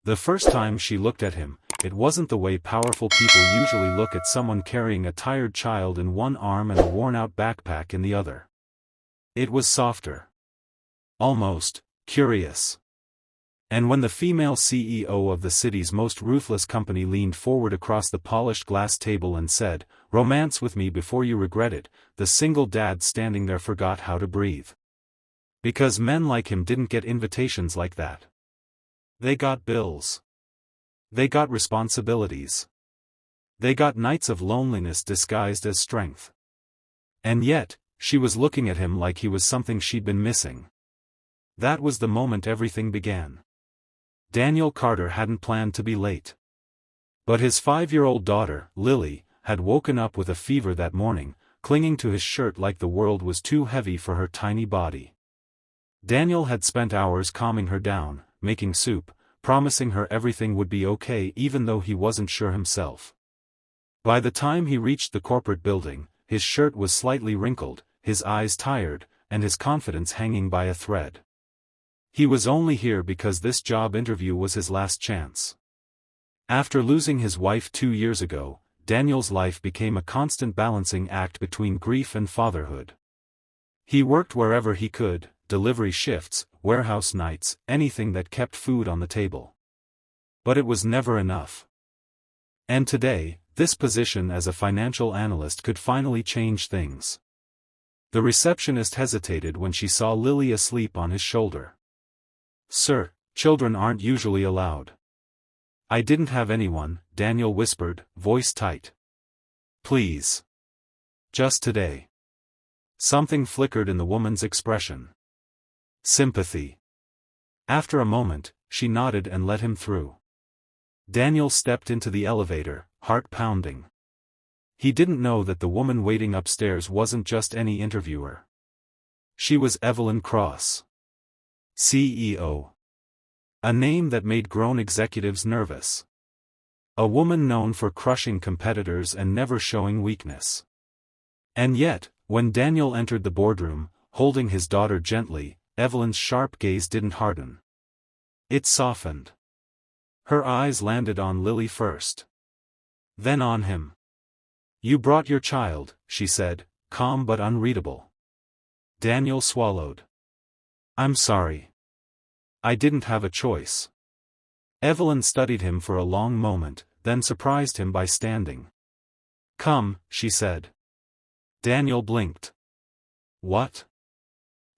The first time she looked at him, it wasn't the way powerful people usually look at someone carrying a tired child in one arm and a worn-out backpack in the other. It was softer. Almost curious. And when the female CEO of the city's most ruthless company leaned forward across the polished glass table and said, "Romance with me before you regret it," the single dad standing there forgot how to breathe. Because men like him didn't get invitations like that. They got bills. They got responsibilities. They got nights of loneliness disguised as strength. And yet, she was looking at him like he was something she'd been missing. That was the moment everything began. Daniel Carter hadn't planned to be late. But his 5-year-old daughter, Lily, had woken up with a fever that morning, clinging to his shirt like the world was too heavy for her tiny body. Daniel had spent hours calming her down, making soup, promising her everything would be okay even though he wasn't sure himself. By the time he reached the corporate building, his shirt was slightly wrinkled, his eyes tired, and his confidence hanging by a thread. He was only here because this job interview was his last chance. After losing his wife 2 years ago, Daniel's life became a constant balancing act between grief and fatherhood. He worked wherever he could, delivery shifts, warehouse nights, anything that kept food on the table. But it was never enough. And today, this position as a financial analyst could finally change things. The receptionist hesitated when she saw Lily asleep on his shoulder. "Sir, children aren't usually allowed." "I didn't have anyone," Daniel whispered, voice tight. "Please. Just today." Something flickered in the woman's expression. Sympathy. After a moment, she nodded and let him through. Daniel stepped into the elevator, heart pounding. He didn't know that the woman waiting upstairs wasn't just any interviewer. She was Evelyn Cross, CEO. A name that made grown executives nervous. A woman known for crushing competitors and never showing weakness. And yet, when Daniel entered the boardroom, holding his daughter gently, Evelyn's sharp gaze didn't harden. It softened. Her eyes landed on Lily first. Then on him. "You brought your child," she said, calm but unreadable. Daniel swallowed. "I'm sorry. I didn't have a choice." Evelyn studied him for a long moment, then surprised him by standing. "Come," she said. Daniel blinked. "What?"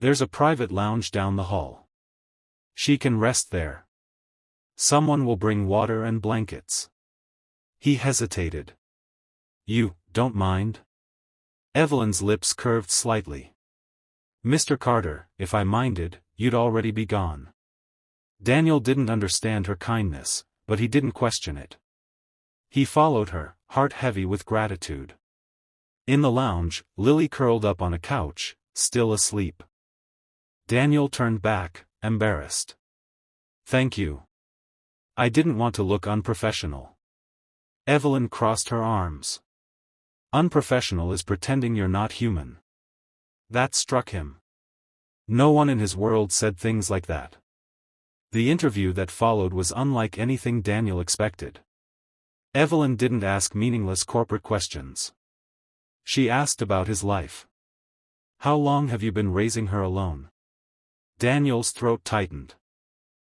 "There's a private lounge down the hall. She can rest there. Someone will bring water and blankets." He hesitated. "You don't mind?" Evelyn's lips curved slightly. "Mr. Carter, if I minded, you'd already be gone." Daniel didn't understand her kindness, but he didn't question it. He followed her, heart heavy with gratitude. In the lounge, Lily curled up on a couch, still asleep. Daniel turned back, embarrassed. "Thank you. I didn't want to look unprofessional." Evelyn crossed her arms. "Unprofessional is pretending you're not human." That struck him. No one in his world said things like that. The interview that followed was unlike anything Daniel expected. Evelyn didn't ask meaningless corporate questions. She asked about his life. "How long have you been raising her alone?" Daniel's throat tightened.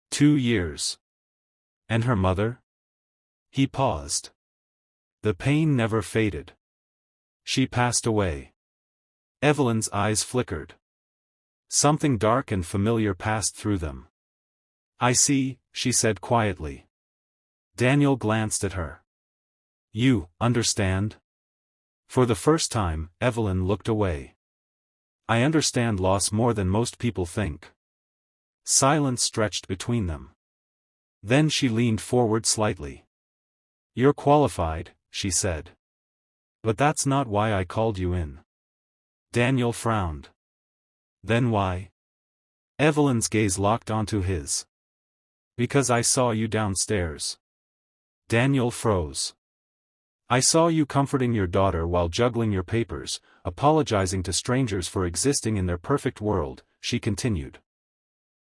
2 years. "And her mother?" He paused. The pain never faded. "She passed away." Evelyn's eyes flickered. Something dark and familiar passed through them. "I see," she said quietly. Daniel glanced at her. "You understand?" For the first time, Evelyn looked away. "I understand loss more than most people think." Silence stretched between them. Then she leaned forward slightly. "You're qualified," she said. "But that's not why I called you in." Daniel frowned. "Then why?" Evelyn's gaze locked onto his. "Because I saw you downstairs." Daniel froze. "I saw you comforting your daughter while juggling your papers, apologizing to strangers for existing in their perfect world," she continued.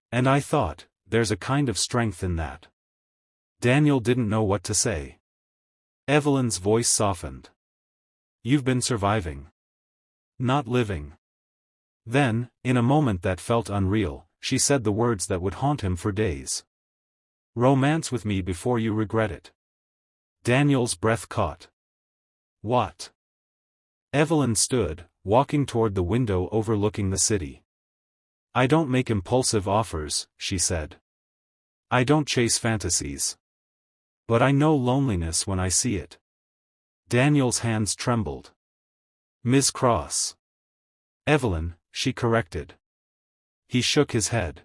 "And I thought, there's a kind of strength in that. Daniel didn't know what to say. Evelyn's voice softened. You've been surviving. Not living. Then, in a moment that felt unreal, she said the words that would haunt him for days. Romance with me before you regret it. Daniel's breath caught. What? Evelyn stood, walking toward the window overlooking the city. I don't make impulsive offers, she said. I don't chase fantasies. But I know loneliness when I see it. Daniel's hands trembled. Miss Cross. Evelyn, she corrected. He shook his head.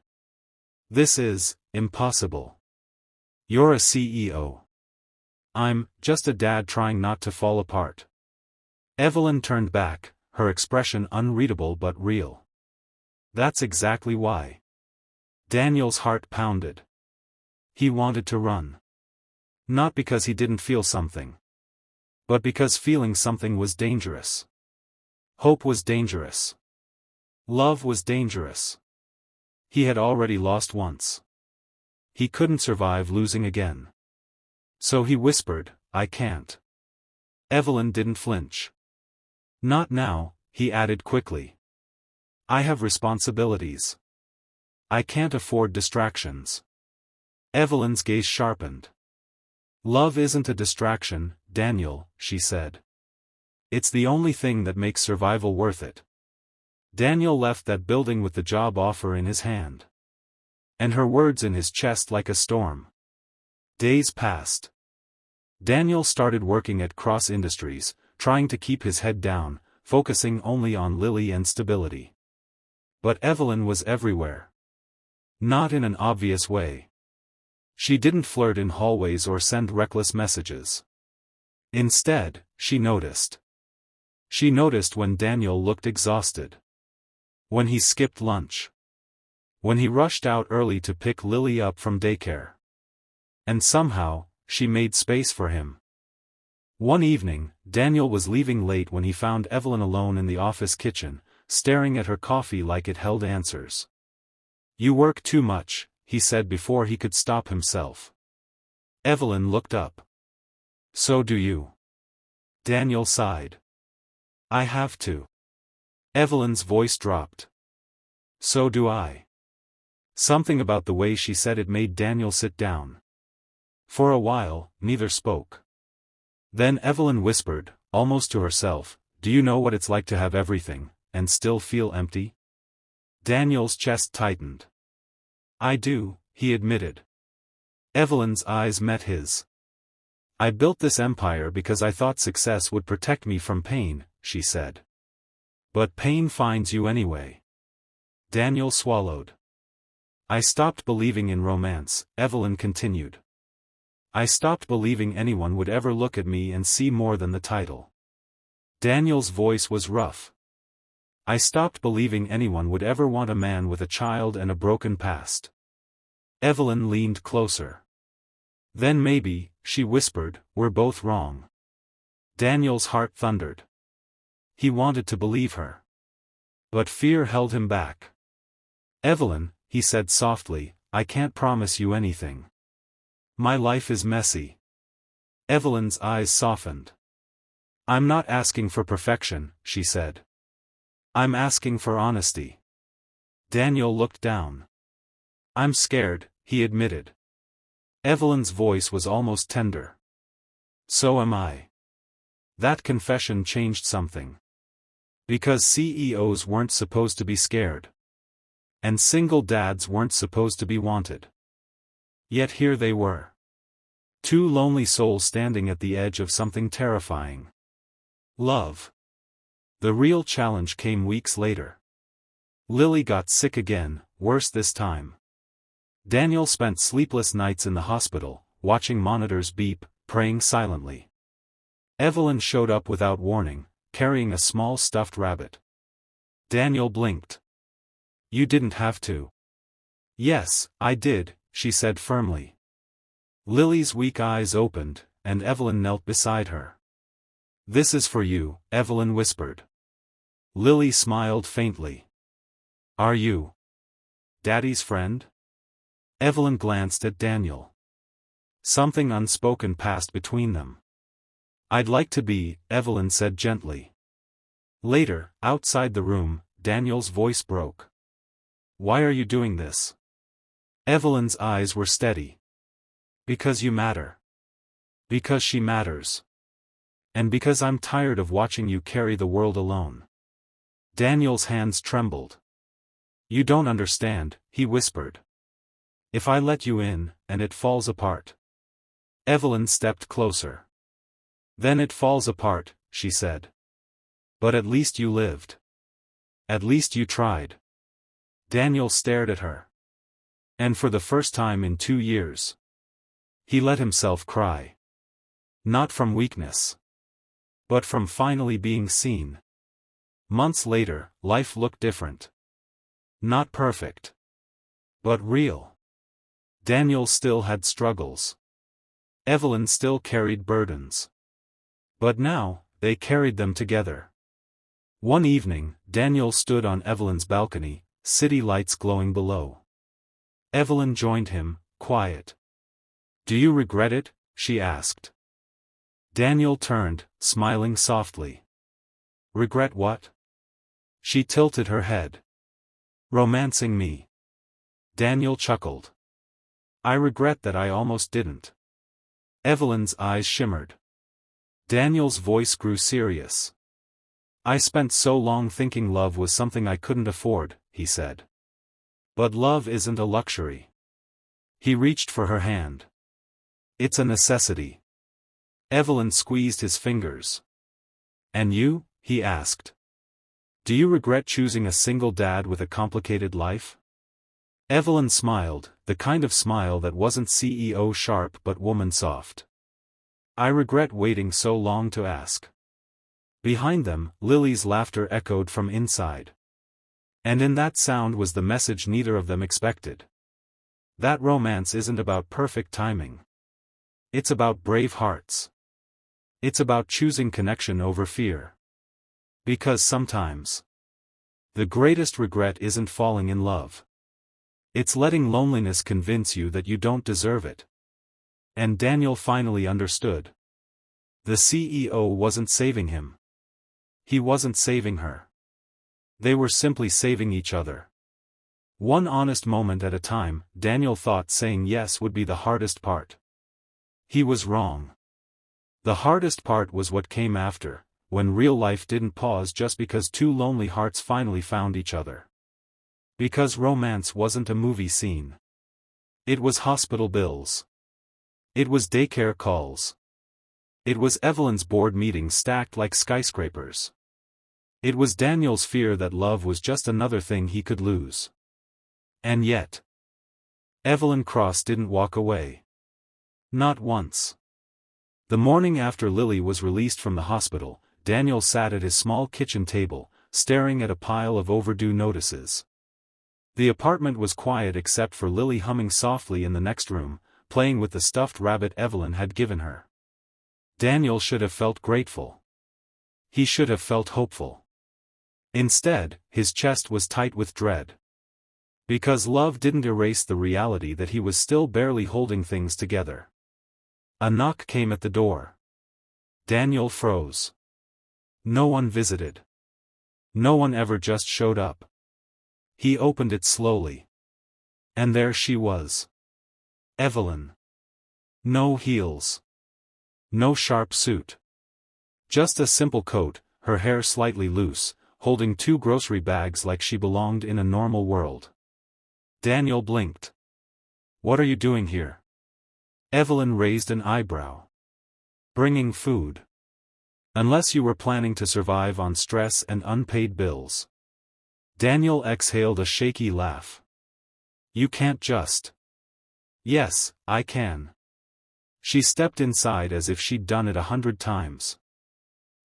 This is impossible. You're a CEO. I'm just a dad trying not to fall apart. Evelyn turned back, her expression unreadable but real. That's exactly why. Daniel's heart pounded. He wanted to run. Not because he didn't feel something. But because feeling something was dangerous. Hope was dangerous. Love was dangerous. He had already lost once. He couldn't survive losing again. So he whispered, I can't. Evelyn didn't flinch. Not now, he added quickly. I have responsibilities. I can't afford distractions. Evelyn's gaze sharpened. Love isn't a distraction, Daniel, she said. It's the only thing that makes survival worth it. Daniel left that building with the job offer in his hand. And her words in his chest like a storm. Days passed. Daniel started working at Cross Industries, trying to keep his head down, focusing only on Lily and stability. But Evelyn was everywhere. Not in an obvious way. She didn't flirt in hallways or send reckless messages. Instead, she noticed. She noticed when Daniel looked exhausted. When he skipped lunch. When he rushed out early to pick Lily up from daycare. And somehow, she made space for him. One evening, Daniel was leaving late when he found Evelyn alone in the office kitchen, staring at her coffee like it held answers. You work too much, he said before he could stop himself. Evelyn looked up. So do you. Daniel sighed. I have to. Evelyn's voice dropped. So do I. Something about the way she said it made Daniel sit down. For a while, neither spoke. Then Evelyn whispered, almost to herself, do you know what it's like to have everything, and still feel empty? Daniel's chest tightened. I do, he admitted. Evelyn's eyes met his. I built this empire because I thought success would protect me from pain, she said. But pain finds you anyway. Daniel swallowed. I stopped believing in romance, Evelyn continued. I stopped believing anyone would ever look at me and see more than the title. Daniel's voice was rough. I stopped believing anyone would ever want a man with a child and a broken past. Evelyn leaned closer. Then maybe, she whispered, we're both wrong. Daniel's heart thundered. He wanted to believe her. But fear held him back. Evelyn, he said softly, I can't promise you anything. My life is messy. Evelyn's eyes softened. I'm not asking for perfection, she said. I'm asking for honesty. Daniel looked down. I'm scared, he admitted. Evelyn's voice was almost tender. So am I. That confession changed something. Because CEOs weren't supposed to be scared. And single dads weren't supposed to be wanted. Yet here they were. Two lonely souls standing at the edge of something terrifying. Love. The real challenge came weeks later. Lily got sick again, worse this time. Daniel spent sleepless nights in the hospital, watching monitors beep, praying silently. Evelyn showed up without warning, carrying a small stuffed rabbit. Daniel blinked. You didn't have to. Yes, I did, she said firmly. Lily's weak eyes opened, and Evelyn knelt beside her. This is for you, Evelyn whispered. Lily smiled faintly. Are you Daddy's friend? Evelyn glanced at Daniel. Something unspoken passed between them. "I'd like to be," Evelyn said gently. Later, outside the room, Daniel's voice broke. "Why are you doing this?" Evelyn's eyes were steady. "Because you matter. Because she matters. And because I'm tired of watching you carry the world alone." Daniel's hands trembled. "You don't understand," he whispered. "If I let you in, and it falls apart." Evelyn stepped closer. "Then it falls apart," she said. "But at least you lived. At least you tried." Daniel stared at her. And for the first time in 2 years, he let himself cry. Not from weakness, but from finally being seen. Months later, life looked different. Not perfect, but real. Daniel still had struggles. Evelyn still carried burdens. But now, they carried them together. One evening, Daniel stood on Evelyn's balcony, city lights glowing below. Evelyn joined him, quiet. "Do you regret it?" she asked. Daniel turned, smiling softly. "Regret what?" She tilted her head. "Romancing me." Daniel chuckled. "I regret that I almost didn't." Evelyn's eyes shimmered. Daniel's voice grew serious. "I spent so long thinking love was something I couldn't afford," he said. "But love isn't a luxury." He reached for her hand. "It's a necessity." Evelyn squeezed his fingers. "And you?" he asked. "Do you regret choosing a single dad with a complicated life?" Evelyn smiled, the kind of smile that wasn't CEO sharp but woman soft. "I regret waiting so long to ask." Behind them, Lily's laughter echoed from inside. And in that sound was the message neither of them expected. That romance isn't about perfect timing. It's about brave hearts. It's about choosing connection over fear. Because sometimes, the greatest regret isn't falling in love. It's letting loneliness convince you that you don't deserve it. And Daniel finally understood. The CEO wasn't saving him. He wasn't saving her. They were simply saving each other. One honest moment at a time, Daniel thought saying yes would be the hardest part. He was wrong. The hardest part was what came after, when real life didn't pause just because two lonely hearts finally found each other. Because romance wasn't a movie scene. It was hospital bills. It was daycare calls. It was Evelyn's board meetings stacked like skyscrapers. It was Daniel's fear that love was just another thing he could lose. And yet, Evelyn Cross didn't walk away. Not once. The morning after Lily was released from the hospital, Daniel sat at his small kitchen table, staring at a pile of overdue notices. The apartment was quiet except for Lily humming softly in the next room, playing with the stuffed rabbit Evelyn had given her. Daniel should have felt grateful. He should have felt hopeful. Instead, his chest was tight with dread. Because love didn't erase the reality that he was still barely holding things together. A knock came at the door. Daniel froze. No one visited. No one ever just showed up. He opened it slowly. And there she was. Evelyn. No heels. No sharp suit. Just a simple coat, her hair slightly loose, holding 2 grocery bags like she belonged in a normal world. Daniel blinked. "What are you doing here?" Evelyn raised an eyebrow. "Bringing food. Unless you were planning to survive on stress and unpaid bills." Daniel exhaled a shaky laugh. "You can't just." "Yes, I can." She stepped inside as if she'd done it 100 times.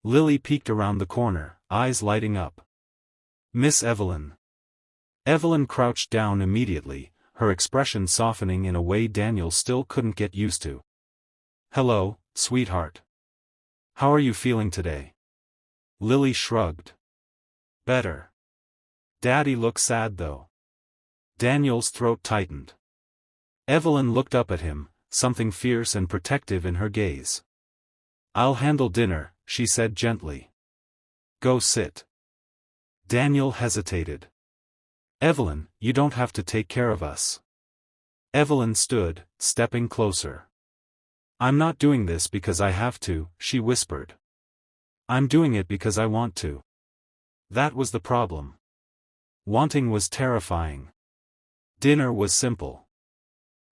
Lily peeked around the corner, eyes lighting up. "Miss Evelyn." Evelyn crouched down immediately, her expression softening in a way Daniel still couldn't get used to. "Hello, sweetheart. How are you feeling today?" Lily shrugged. "Better. Daddy looks sad though." Daniel's throat tightened. Evelyn looked up at him, something fierce and protective in her gaze. "I'll handle dinner," she said gently. "Go sit." Daniel hesitated. "Evelyn, you don't have to take care of us." Evelyn stood, stepping closer. "I'm not doing this because I have to," she whispered. "I'm doing it because I want to." That was the problem. Wanting was terrifying. Dinner was simple.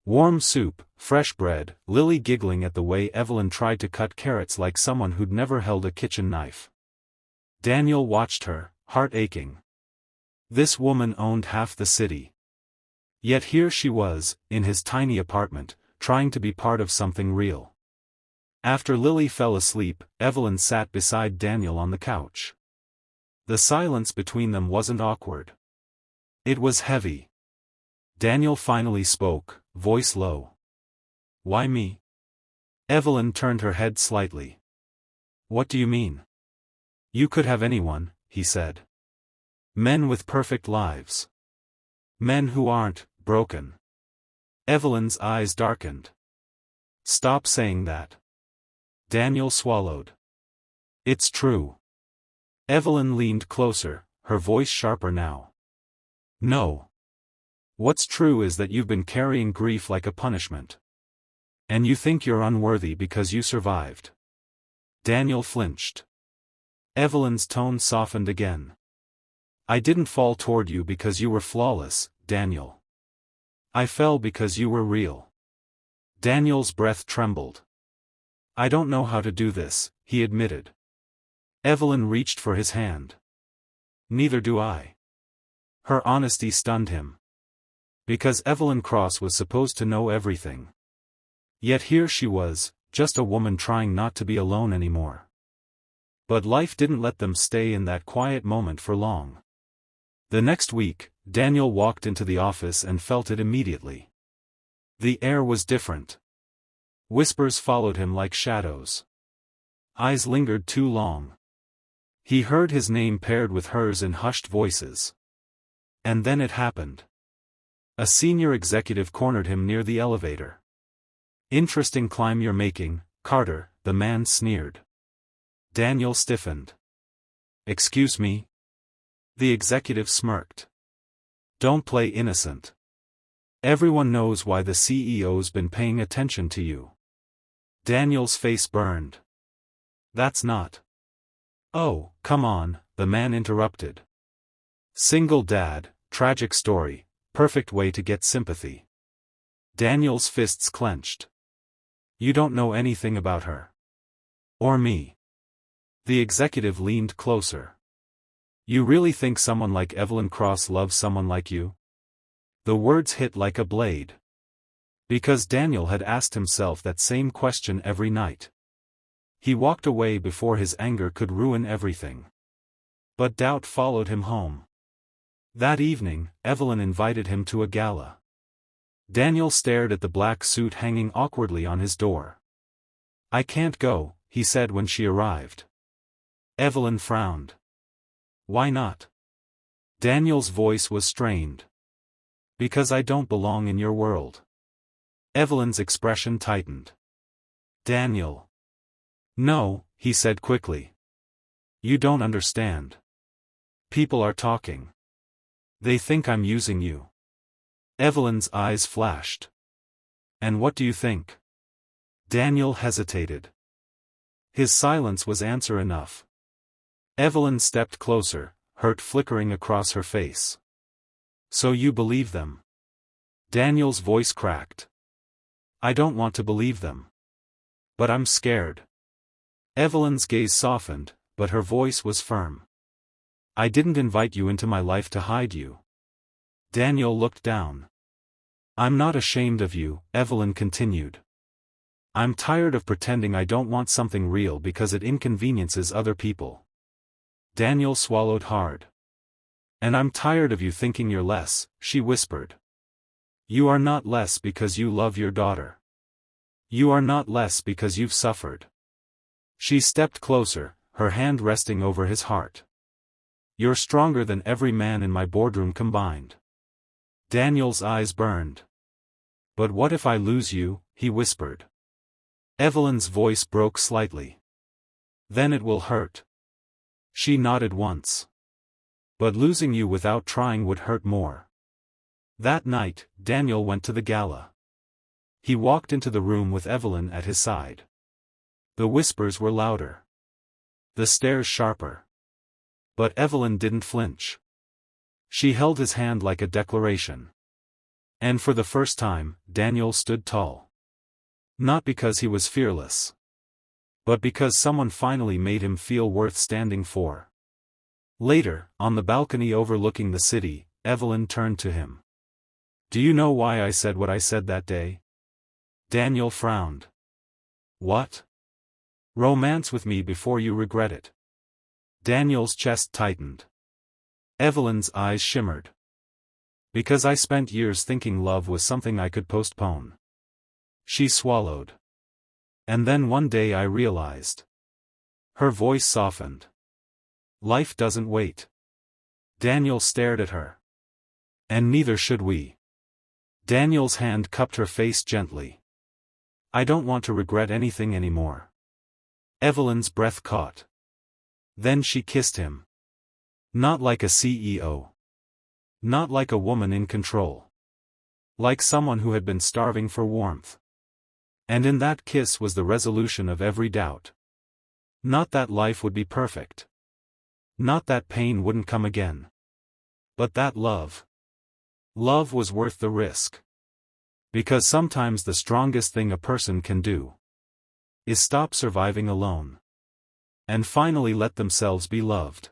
Warm soup, fresh bread, Lily giggling at the way Evelyn tried to cut carrots like someone who'd never held a kitchen knife. Daniel watched her, heart aching. This woman owned half the city. Yet here she was, in his tiny apartment, trying to be part of something real. After Lily fell asleep, Evelyn sat beside Daniel on the couch. The silence between them wasn't awkward. It was heavy. Daniel finally spoke, voice low. "Why me?" Evelyn turned her head slightly. "What do you mean?" "You could have anyone," he said. "Men with perfect lives. Men who aren't broken." Evelyn's eyes darkened. "Stop saying that." Daniel swallowed. "It's true." Evelyn leaned closer, her voice sharper now. "No. What's true is that you've been carrying grief like a punishment. And you think you're unworthy because you survived." Daniel flinched. Evelyn's tone softened again. "I didn't fall toward you because you were flawless, Daniel. I fell because you were real." Daniel's breath trembled. "I don't know how to do this," he admitted. Evelyn reached for his hand. "Neither do I." Her honesty stunned him. Because Evelyn Cross was supposed to know everything. Yet here she was, just a woman trying not to be alone anymore. But life didn't let them stay in that quiet moment for long. The next week, Daniel walked into the office and felt it immediately. The air was different. Whispers followed him like shadows. Eyes lingered too long. He heard his name paired with hers in hushed voices. And then it happened. A senior executive cornered him near the elevator. "Interesting climb you're making, Carter," the man sneered. Daniel stiffened. "Excuse me?" The executive smirked. "Don't play innocent. Everyone knows why the CEO's been paying attention to you." Daniel's face burned. "That's not." "Oh, come on," the man interrupted. "Single dad, tragic story, perfect way to get sympathy." Daniel's fists clenched. "You don't know anything about her. Or me." The executive leaned closer. "You really think someone like Evelyn Cross loves someone like you?" The words hit like a blade. Because Daniel had asked himself that same question every night. He walked away before his anger could ruin everything. But doubt followed him home. That evening, Evelyn invited him to a gala. Daniel stared at the black suit hanging awkwardly on his door. "I can't go," he said when she arrived. Evelyn frowned. "Why not?" Daniel's voice was strained. "Because I don't belong in your world." Evelyn's expression tightened. "Daniel." "No," he said quickly. "You don't understand. People are talking. They think I'm using you." Evelyn's eyes flashed. "And what do you think?" Daniel hesitated. His silence was answer enough. Evelyn stepped closer, hurt flickering across her face. "So you believe them?" Daniel's voice cracked. "I don't want to believe them. But I'm scared." Evelyn's gaze softened, but her voice was firm. "I didn't invite you into my life to hide you." Daniel looked down. "I'm not ashamed of you," Evelyn continued. "I'm tired of pretending I don't want something real because it inconveniences other people." Daniel swallowed hard. "And I'm tired of you thinking you're less," she whispered. "You are not less because you love your daughter. You are not less because you've suffered." She stepped closer, her hand resting over his heart. "You're stronger than every man in my boardroom combined." Daniel's eyes burned. "But what if I lose you?" he whispered. Evelyn's voice broke slightly. Then it will hurt. She nodded once. But losing you without trying would hurt more. That night, Daniel went to the gala. He walked into the room with Evelyn at his side. The whispers were louder. The stares sharper. But Evelyn didn't flinch. She held his hand like a declaration. And for the first time, Daniel stood tall. Not because he was fearless. But because someone finally made him feel worth standing for. Later, on the balcony overlooking the city, Evelyn turned to him. Do you know why I said what I said that day? Daniel frowned. What? Romance with me before you regret it. Daniel's chest tightened. Evelyn's eyes shimmered. Because I spent years thinking love was something I could postpone. She swallowed. And then one day I realized. Her voice softened. Life doesn't wait. Daniel stared at her. And neither should we. Daniel's hand cupped her face gently. I don't want to regret anything anymore. Evelyn's breath caught. Then she kissed him. Not like a CEO. Not like a woman in control. Like someone who had been starving for warmth. And in that kiss was the resolution of every doubt. Not that life would be perfect. Not that pain wouldn't come again. But that love. Love was worth the risk. Because sometimes the strongest thing a person can do is stop surviving alone. And finally let themselves be loved.